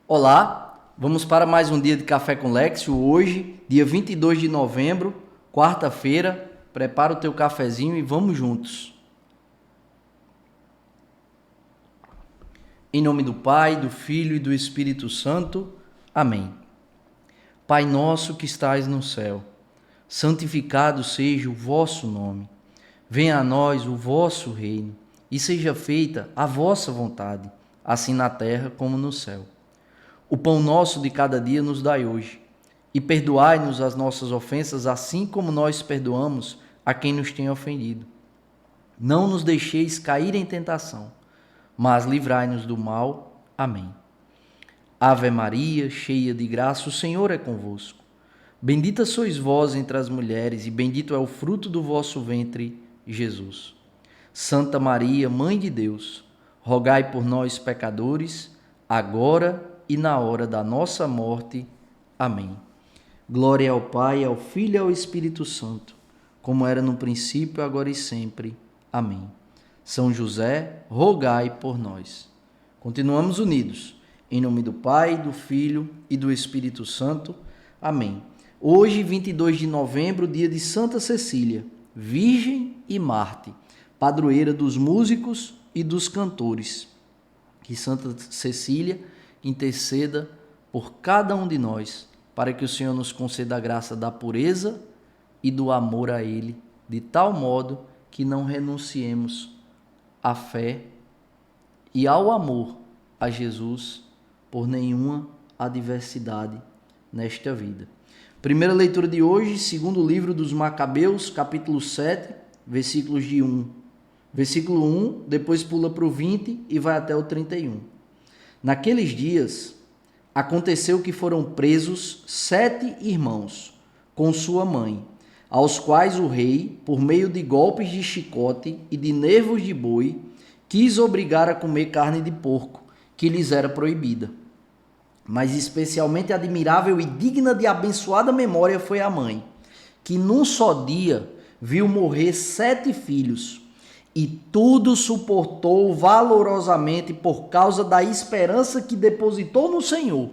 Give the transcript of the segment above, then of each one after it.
Olá, vamos para mais um dia de Café com Lexio. Hoje, dia 22 de novembro, quarta-feira. Prepara o teu cafezinho e vamos juntos. Em nome do Pai, do Filho e do Espírito Santo. Amém. Pai nosso que estais no céu, santificado seja o vosso nome. Venha a nós o vosso reino e seja feita a vossa vontade, assim na terra como no céu. O pão nosso de cada dia nos dai hoje, e perdoai-nos as nossas ofensas, assim como nós perdoamos a quem nos tem ofendido. Não nos deixeis cair em tentação, mas livrai-nos do mal. Amém. Ave Maria, cheia de graça, o Senhor é convosco. Bendita sois vós entre as mulheres, e bendito é o fruto do vosso ventre, Jesus. Santa Maria, Mãe de Deus, rogai por nós, pecadores, agora e na hora da nossa morte. Amém. Glória ao Pai, ao Filho e ao Espírito Santo, como era no princípio, agora e sempre. Amém. São José, rogai por nós. Continuamos unidos. Em nome do Pai, do Filho e do Espírito Santo. Amém. Hoje, 22 de novembro, dia de Santa Cecília, Virgem e Marte, padroeira dos músicos e dos cantores. Que Santa Cecília interceda por cada um de nós, para que o Senhor nos conceda a graça da pureza e do amor a Ele, de tal modo que não renunciemos à fé e ao amor a Jesus por nenhuma adversidade nesta vida. Primeira leitura de hoje, segundo livro dos Macabeus, capítulo 7, versículos de 1. Versículo 1, depois pula para o 20 e vai até o 31. Naqueles dias, aconteceu que foram presos 7 irmãos com sua mãe, aos quais o rei, por meio de golpes de chicote e de nervos de boi, quis obrigar a comer carne de porco, que lhes era proibida. Mas especialmente admirável e digna de abençoada memória foi a mãe, que num só dia viu morrer 7 filhos, e tudo suportou valorosamente por causa da esperança que depositou no Senhor.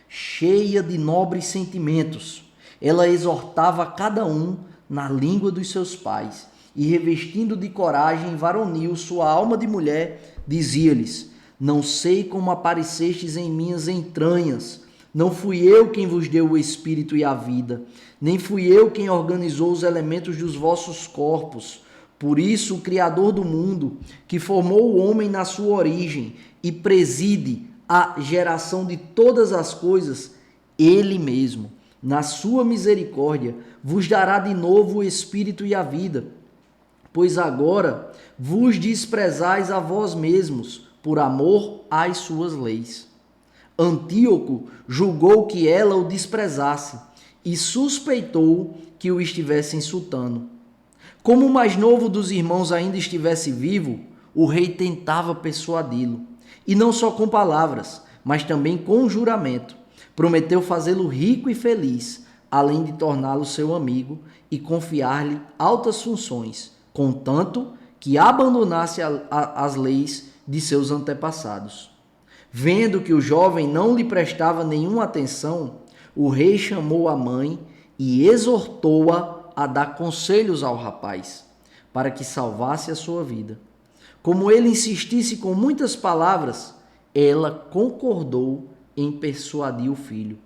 Cheia de nobres sentimentos, ela exortava cada um na língua dos seus pais, e revestindo de coragem varonil sua alma de mulher, dizia-lhes: não sei como aparecestes em minhas entranhas. Não fui eu quem vos deu o espírito e a vida, nem fui eu quem organizou os elementos dos vossos corpos. Por isso, o Criador do mundo, que formou o homem na sua origem e preside a geração de todas as coisas, Ele mesmo, na sua misericórdia, vos dará de novo o espírito e a vida. Pois agora vos desprezais a vós mesmos, por amor às suas leis. Antíoco julgou que ela o desprezasse e suspeitou que o estivesse insultando. Como o mais novo dos irmãos ainda estivesse vivo, o rei tentava persuadi-lo, e não só com palavras, mas também com juramento. Prometeu fazê-lo rico e feliz, além de torná-lo seu amigo e confiar-lhe altas funções, contanto que abandonasse as leis de seus antepassados. Vendo que o jovem não lhe prestava nenhuma atenção, o rei chamou a mãe e exortou-a a dar conselhos ao rapaz, para que salvasse a sua vida. Como ele insistisse com muitas palavras, ela concordou em persuadir o filho.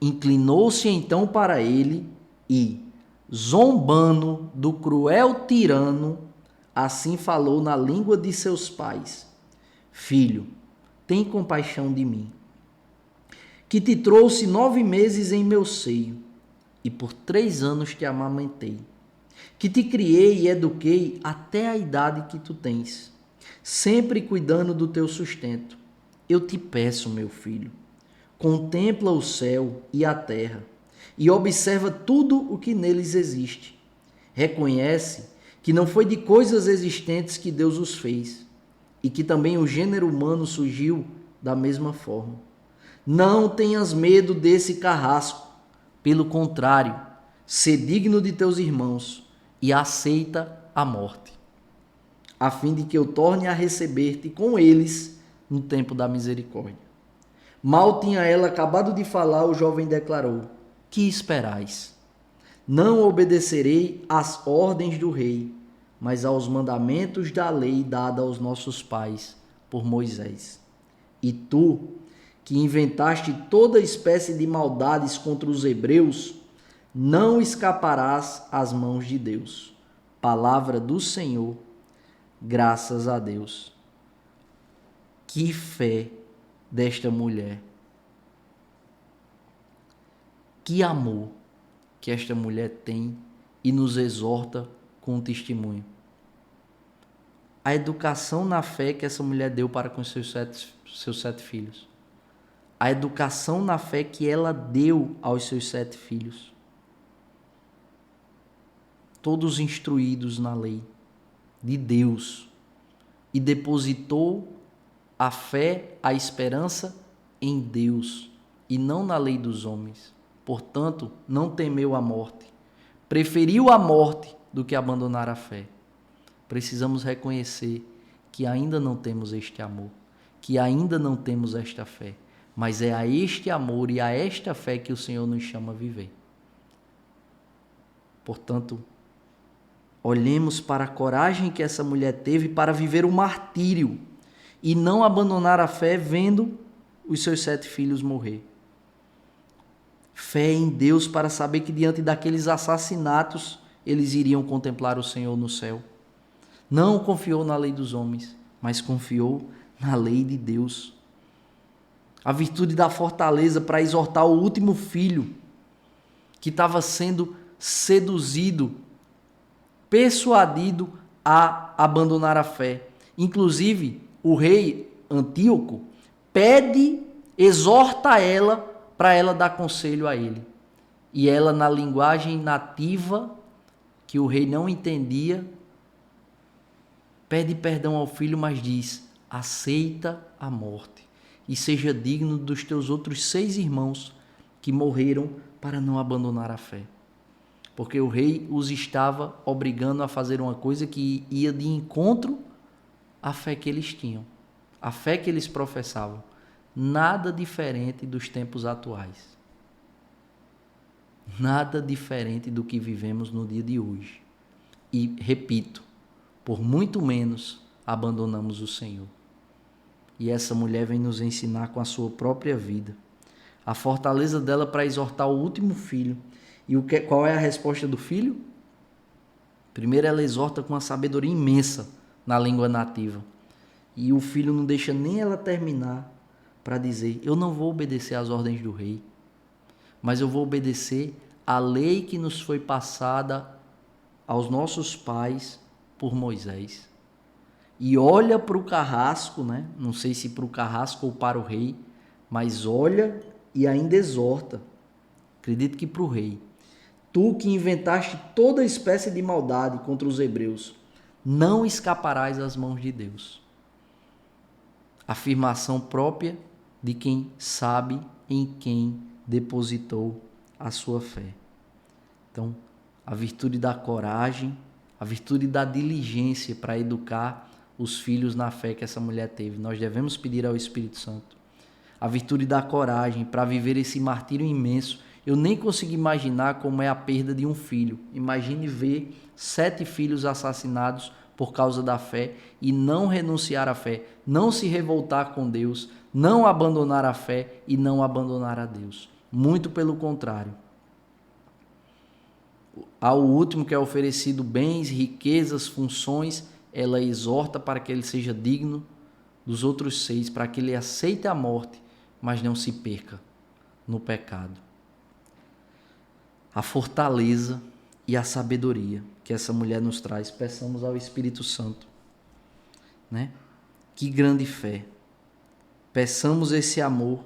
Inclinou-se então para ele e, zombando do cruel tirano, assim falou na língua de seus pais: Filho, tem compaixão de mim, que te trouxe 9 meses em meu seio, e por 3 anos te amamentei, que te criei e eduquei até a idade que tu tens, sempre cuidando do teu sustento. Eu te peço, meu filho, contempla o céu e a terra, e observa tudo o que neles existe. Reconhece que não foi de coisas existentes que Deus os fez, e que também o gênero humano surgiu da mesma forma. Não tenhas medo desse carrasco. Pelo contrário, sê digno de teus irmãos e aceita a morte, a fim de que eu torne a receber-te com eles no tempo da misericórdia. Mal tinha ela acabado de falar, o jovem declarou: que esperais? Não obedecerei às ordens do rei, mas aos mandamentos da lei dada aos nossos pais por Moisés. E tu, que inventaste toda espécie de maldades contra os hebreus, não escaparás às mãos de Deus. Palavra do Senhor, graças a Deus. Que fé desta mulher. Que amor que esta mulher tem e nos exorta com o testemunho. A educação na fé que essa mulher deu para com seus sete filhos. A educação na fé que ela deu aos seus 7 filhos. Todos instruídos na lei de Deus. E depositou a fé, a esperança em Deus e não na lei dos homens. Portanto, não temeu a morte. Preferiu a morte do que abandonar a fé. Precisamos reconhecer que ainda não temos este amor, que ainda não temos esta fé, mas é a este amor e a esta fé que o Senhor nos chama a viver. Portanto, olhemos para a coragem que essa mulher teve para viver o martírio e não abandonar a fé vendo os seus 7 filhos morrer. Fé em Deus para saber que diante daqueles assassinatos eles iriam contemplar o Senhor no céu. Não confiou na lei dos homens, mas confiou na lei de Deus. A virtude da fortaleza para exortar o último filho que estava sendo seduzido, persuadido a abandonar a fé. Inclusive, o rei Antíoco exorta ela para ela dar conselho a ele. E ela, na linguagem nativa, que o rei não entendia, pede perdão ao filho, mas diz: aceita a morte e seja digno dos teus outros 6 irmãos que morreram para não abandonar a fé. Porque o rei os estava obrigando a fazer uma coisa que ia de encontro à fé que eles tinham, à fé que eles professavam. Nada diferente dos tempos atuais. Nada diferente do que vivemos no dia de hoje. E, repito, por muito menos abandonamos o Senhor. E essa mulher vem nos ensinar com a sua própria vida a fortaleza dela para exortar o último filho. E qual é a resposta do filho? Primeiro, ela exorta com uma sabedoria imensa na língua nativa. E o filho não deixa nem ela terminar para dizer: eu não vou obedecer às ordens do rei, mas eu vou obedecer à lei que nos foi passada aos nossos pais por Moisés. E olha para o carrasco, né? Não sei se para o carrasco ou para o rei, mas olha e ainda exorta. Acredito que para o rei. Tu que inventaste toda espécie de maldade contra os hebreus, não escaparás às mãos de Deus. Afirmação própria de quem sabe em quem depositou a sua fé. Então, a virtude da coragem, a virtude da diligência para educar os filhos na fé que essa mulher teve. Nós devemos pedir ao Espírito Santo. A virtude da coragem para viver esse martírio imenso. Eu nem consigo imaginar como é a perda de um filho. Imagine ver 7 filhos assassinados por causa da fé e não renunciar à fé, não se revoltar com Deus, não abandonar a fé e não abandonar a Deus. Muito pelo contrário. Ao último que é oferecido bens, riquezas, funções, ela exorta para que ele seja digno dos outros 6, para que ele aceite a morte, mas não se perca no pecado. A fortaleza e a sabedoria que essa mulher nos traz, peçamos ao Espírito Santo, né? Que grande fé. Peçamos esse amor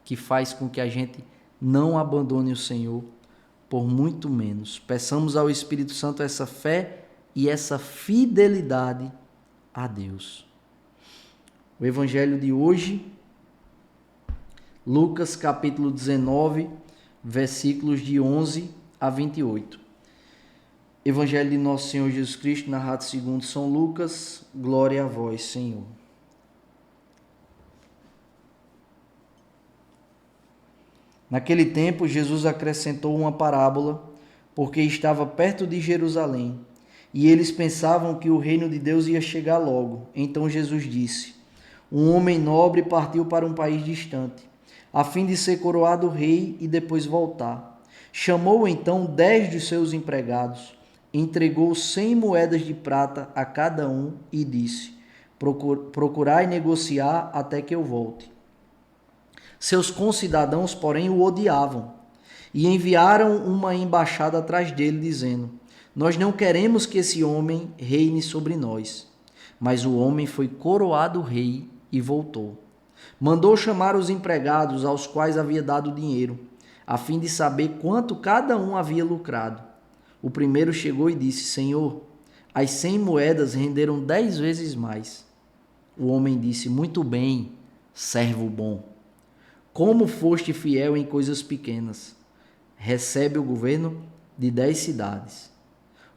que faz com que a gente não abandone o Senhor por muito menos. Peçamos ao Espírito Santo essa fé e essa fidelidade a Deus. O Evangelho de hoje, Lucas capítulo 19, versículos de 11 a 28. Evangelho de Nosso Senhor Jesus Cristo, narrado segundo São Lucas. Glória a vós, Senhor. Naquele tempo, Jesus acrescentou uma parábola, porque estava perto de Jerusalém, e eles pensavam que o reino de Deus ia chegar logo. Então Jesus disse: um homem nobre partiu para um país distante, a fim de ser coroado rei e depois voltar. Chamou então 10 de seus empregados, entregou 100 moedas de prata a cada um e disse: procurai negociar até que eu volte. Seus concidadãos, porém, o odiavam e enviaram uma embaixada atrás dele, dizendo: nós não queremos que esse homem reine sobre nós. Mas o homem foi coroado rei e voltou. Mandou chamar os empregados aos quais havia dado dinheiro, a fim de saber quanto cada um havia lucrado. O primeiro chegou e disse: Senhor, as 100 moedas renderam 10 vezes mais. O homem disse: muito bem, servo bom. Como foste fiel em coisas pequenas, recebe o governo de 10 cidades.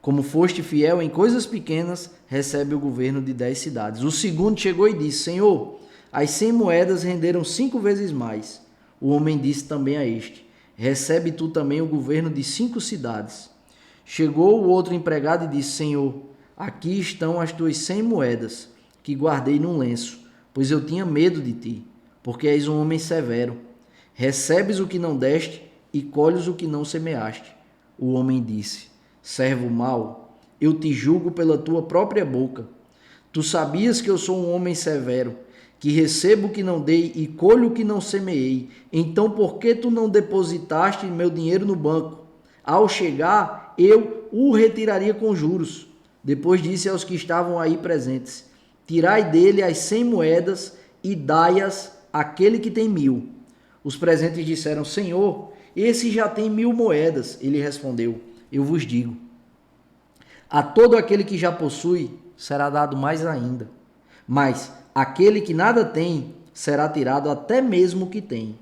Como foste fiel em coisas pequenas, recebe o governo de 10 cidades. O segundo chegou e disse: Senhor, as 100 moedas renderam 5 vezes mais. O homem disse também a este: recebe tu também o governo de 5 cidades. Chegou o outro empregado e disse: Senhor, aqui estão as tuas 100 moedas, que guardei num lenço, pois eu tinha medo de ti, porque és um homem severo. Recebes o que não deste e colhes o que não semeaste. O homem disse: servo mau, eu te julgo pela tua própria boca. Tu sabias que eu sou um homem severo, que recebo o que não dei e colho o que não semeei. Então por que tu não depositaste meu dinheiro no banco? Ao chegar, eu o retiraria com juros. Depois disse aos que estavam aí presentes: tirai dele as 100 moedas e dai-as àquele que tem 1000. Os presentes disseram: Senhor, esse já tem 1000 moedas. Ele respondeu: eu vos digo, a todo aquele que já possui será dado mais ainda, mas aquele que nada tem será tirado até mesmo o que tem.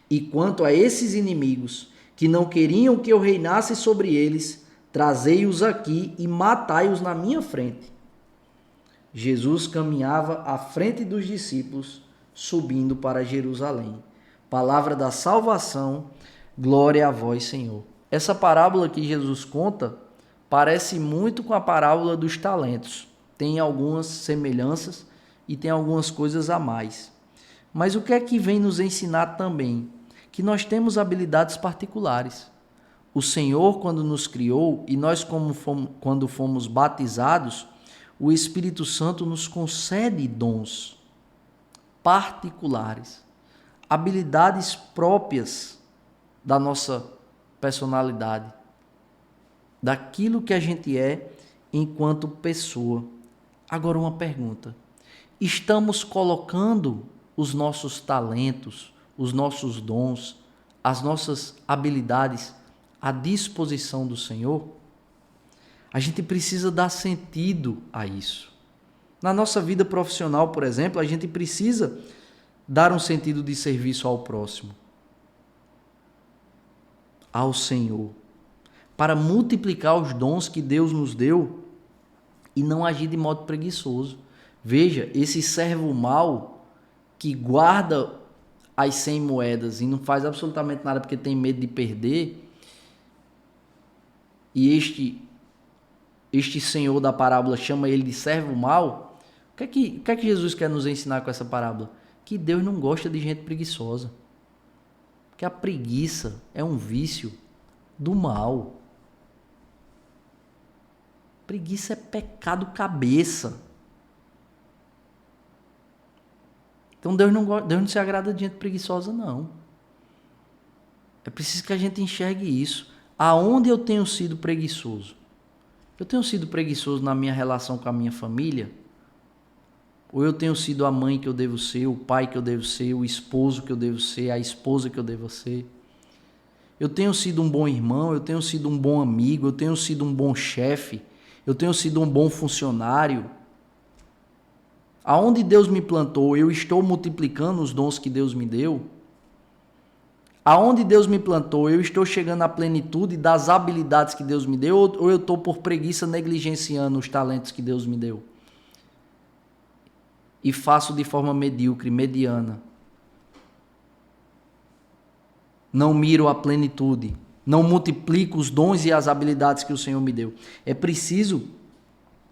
E quanto a esses inimigos que não queriam que eu reinasse sobre eles, trazei-os aqui e matai-os na minha frente. Jesus caminhava à frente dos discípulos, subindo para Jerusalém. Palavra da salvação, glória a vós, Senhor. Essa parábola que Jesus conta parece muito com a parábola dos talentos. Tem algumas semelhanças e tem algumas coisas a mais. Mas o que é que vem nos ensinar também? Que nós temos habilidades particulares. O Senhor, quando nos criou, e nós quando fomos batizados, o Espírito Santo nos concede dons particulares, habilidades próprias da nossa personalidade, daquilo que a gente é enquanto pessoa. Agora uma pergunta: estamos colocando os nossos talentos, os nossos dons, as nossas habilidades à disposição do Senhor? A gente precisa dar sentido a isso. Na nossa vida profissional, por exemplo, a gente precisa dar um sentido de serviço ao próximo, ao Senhor, para multiplicar os dons que Deus nos deu e não agir de modo preguiçoso. Veja, esse servo mau que guarda as 100 moedas e não faz absolutamente nada porque tem medo de perder, e este senhor da parábola chama ele de servo mau. O que é que Jesus quer nos ensinar com essa parábola? Que Deus não gosta de gente preguiçosa. Que a preguiça é um vício do mal. Preguiça é pecado cabeça. Então Deus não se agrada de gente preguiçosa, não. É preciso que a gente enxergue isso. Aonde eu tenho sido preguiçoso? Eu tenho sido preguiçoso na minha relação com a minha família? Ou eu tenho sido a mãe que eu devo ser, o pai que eu devo ser, o esposo que eu devo ser, a esposa que eu devo ser? Eu tenho sido um bom irmão, eu tenho sido um bom amigo, eu tenho sido um bom chefe, eu tenho sido um bom funcionário? Aonde Deus me plantou, eu estou multiplicando os dons que Deus me deu? Aonde Deus me plantou, eu estou chegando à plenitude das habilidades que Deus me deu, ou eu estou por preguiça negligenciando os talentos que Deus me deu? E faço de forma medíocre, mediana. não miro a plenitude, não multiplico os dons e as habilidades que o Senhor me deu. É preciso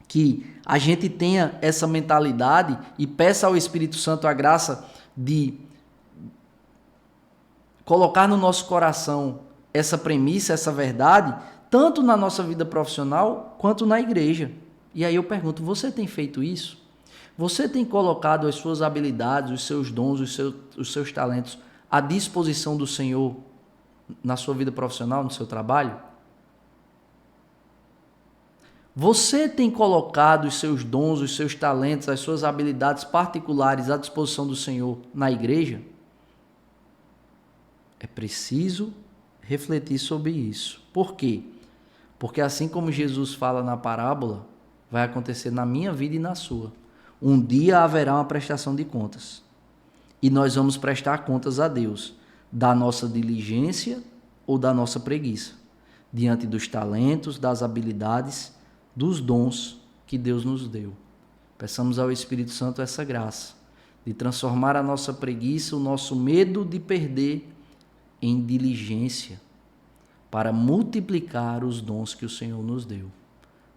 que a gente tenha essa mentalidade e peça ao Espírito Santo a graça de colocar no nosso coração essa premissa, essa verdade, tanto na nossa vida profissional quanto na igreja. E aí eu pergunto, você tem feito isso? Você tem colocado as suas habilidades, os seus dons, os seus talentos à disposição do Senhor na sua vida profissional, no seu trabalho? Você tem colocado os seus dons, os seus talentos, as suas habilidades particulares à disposição do Senhor na igreja? É preciso refletir sobre isso. Por quê? Porque assim como Jesus fala na parábola, vai acontecer na minha vida e na sua. Um dia haverá uma prestação de contas. E nós vamos prestar contas a Deus da nossa diligência ou da nossa preguiça, diante dos talentos, das habilidades, dos dons que Deus nos deu. Peçamos ao Espírito Santo essa graça de transformar a nossa preguiça, o nosso medo de perder, em diligência, para multiplicar os dons que o Senhor nos deu,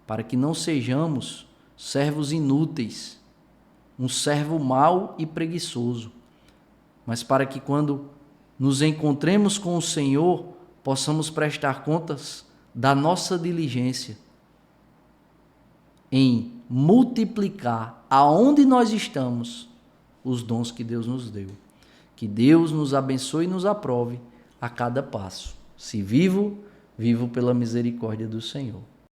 para que não sejamos servos inúteis, um servo mau e preguiçoso, mas para que quando nos encontremos com o Senhor, possamos prestar contas da nossa diligência em multiplicar aonde nós estamos os dons que Deus nos deu. Que Deus nos abençoe e nos aprove a cada passo. Se vivo, vivo pela misericórdia do Senhor.